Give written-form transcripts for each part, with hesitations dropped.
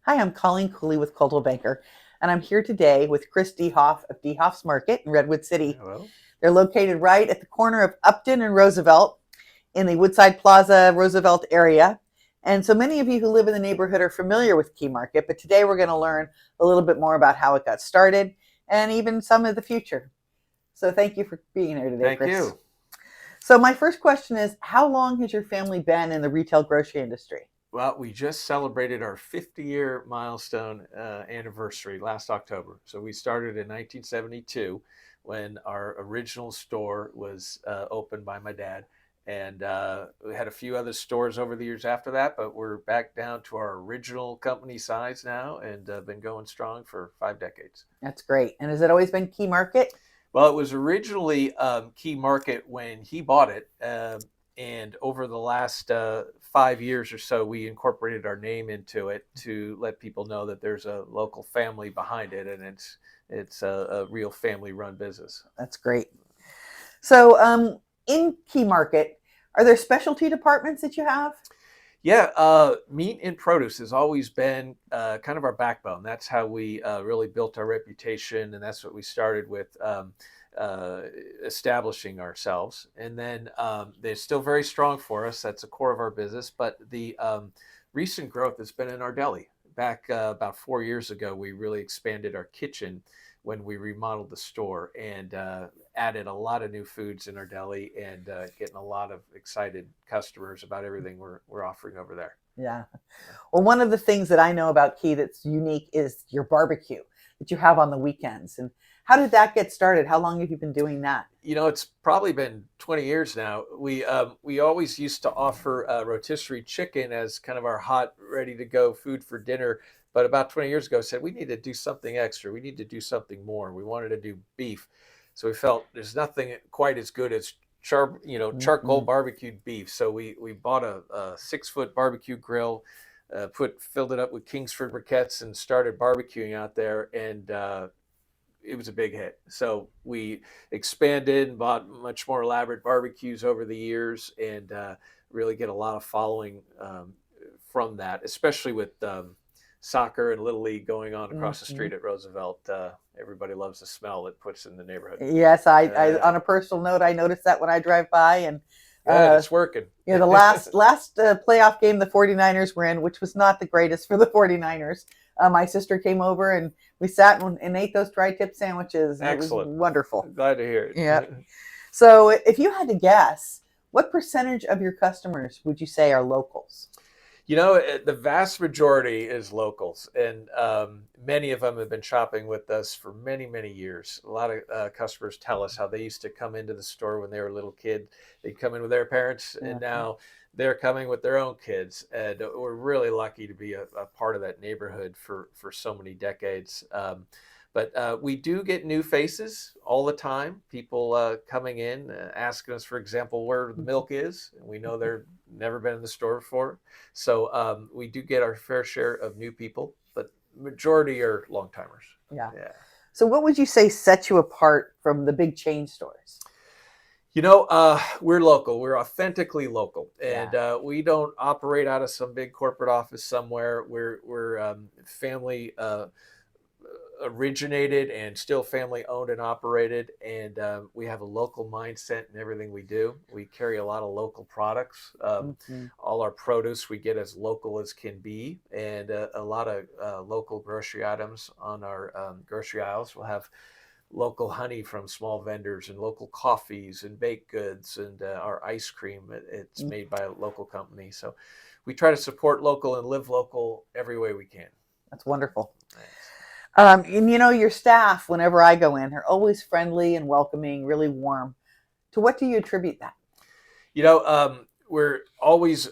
Hi, I'm Colleen Cooley with Coldwell Banker, and I'm here today with Chris Dehoff of Dehoff's Market in Redwood City. Hello. They're located right at the corner of Upton and Roosevelt in the Woodside Plaza, Roosevelt area. And so many of you who live in the neighborhood are familiar with Key Market, but today we're going to learn a little bit more about how it got started and even some of the future. So thank you for being here today, Thank Chris. you. So my first question is, how long has your family been in the retail grocery industry? Well, we just celebrated our 50-year milestone anniversary last October. So we started in 1972 when our original store was opened by my dad. And we had a few other stores over the years after that, but we're back down to our original company size now and been going strong for 5 decades. That's great. And has it always been Key Market? Well, it was originally Key Market when he bought it. And over the last 5 years or so, we incorporated our name into it to let people know that there's a local family behind it, and it's a real family-run business. That's great. So, in Key Market, are there specialty departments that you have? Yeah, meat and produce has always been kind of our backbone. That's how we really built our reputation, and that's what we started with establishing ourselves. And then they're still very strong for us. That's the core of our business. But the recent growth has been in our deli. Back about 4 years ago, we really expanded our kitchen when we remodeled the store and added a lot of new foods in our deli and getting a lot of excited customers about everything we're offering over there. Yeah. Well, one of the things that I know about Key that's unique is your barbecue that you have on the weekends. And how did that get started? How long have you been doing that? You know, it's probably been 20 years now. We always used to offer rotisserie chicken as kind of our hot, ready to go food for dinner. But about 20 years ago, said we need to do something extra. We need to do something more. We wanted to do beef, so we felt there's nothing quite as good as charcoal Mm-hmm. barbecued beef. So we bought a 6 foot barbecue grill, filled it up with Kingsford briquettes, and started barbecuing out there. And it was a big hit. So we expanded and bought much more elaborate barbecues over the years, and really get a lot of following from that, especially with soccer and little league going on across the Mm-hmm. street at Roosevelt. Everybody loves the smell it puts in the neighborhood. Yes, I Uh, on a personal note, I noticed that when I drive by, and Good, uh, it's working. the last playoff game the 49ers were in, which was not the greatest for the 49ers. My sister came over and we sat and ate those tri-tip sandwiches, and it was Excellent. wonderful. Glad to hear Yeah. it. So, if you had to guess, what percentage of your customers would you say are locals? You know, the vast majority is locals, and many of them have been shopping with us for many, many years. A lot of customers tell us how they used to come into the store when they were a little kid. They'd come in with their parents, and Uh-huh. now they're coming with their own kids. And we're really lucky to be a part of that neighborhood for so many decades. But we do get new faces all the time. People coming in, asking us, for example, where the milk is. And we know they're never been in the store before. So we do get our fair share of new people, but majority are long timers. Yeah. Yeah. So, what would you say sets you apart from the big chain stores? You know, we're local. We're authentically local, Yeah. and we don't operate out of some big corporate office somewhere. We're family originated and still family owned and operated, and we have a local mindset in everything we do. We carry a lot of local products. Mm-hmm. All our produce we get as local as can be, and a lot of local grocery items on our grocery aisles. We'll have local honey from small vendors and local coffees and baked goods, and our ice cream. It's made by a local company. So we try to support local and live local every way we can. That's wonderful. Thanks. And your staff, whenever I go in, are always friendly and welcoming, really warm. To what do you attribute that? We're always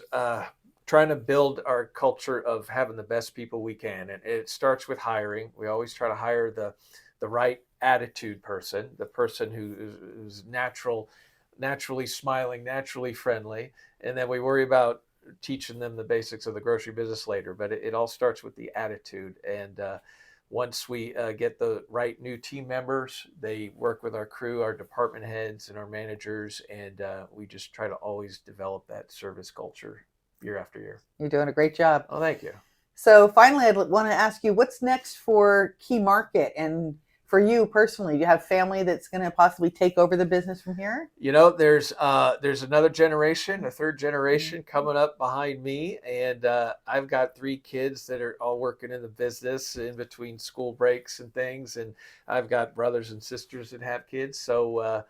trying to build our culture of having the best people we can, and it starts with hiring. We always try to hire the right attitude person, the person who's naturally smiling, naturally friendly, and then we worry about teaching them the basics of the grocery business later. But it all starts with the attitude, and once we get the right new team members, they work with our crew, our department heads, and our managers, and we just try to always develop that service culture year after year. You're doing a great job. Oh, thank you. So finally, I'd want to ask you, what's next for Key Market, and for you personally? Do you have family that's going to possibly take over the business from here? There's another generation, a third generation coming up behind me, and I've got 3 kids that are all working in the business in between school breaks and things, and I've got brothers and sisters that have kids. So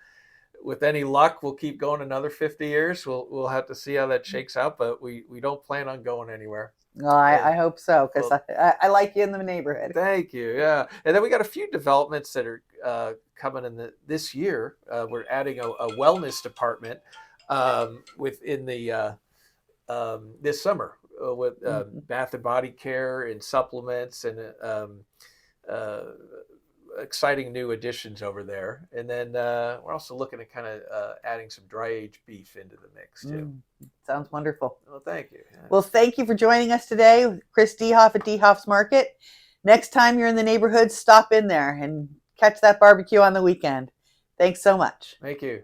with any luck, we'll keep going another 50 years. We'll have to see how that shakes out, but we don't plan on going anywhere. Well, And I hope so, because well, I like you in the neighborhood. thank you. Yeah, and then we got a few developments that are coming in this year. We're adding a wellness department within the this summer with bath and body care and supplements and uh, exciting new additions over there. And then we're also looking at kind of adding some dry aged beef into the mix too. Sounds wonderful. Well, thank you. Yeah. Well, thank you for joining us today with Chris Dehoff at Dehoff's Market. Next time you're in the neighborhood, stop in there and catch that barbecue on the weekend. Thanks so much. Thank you.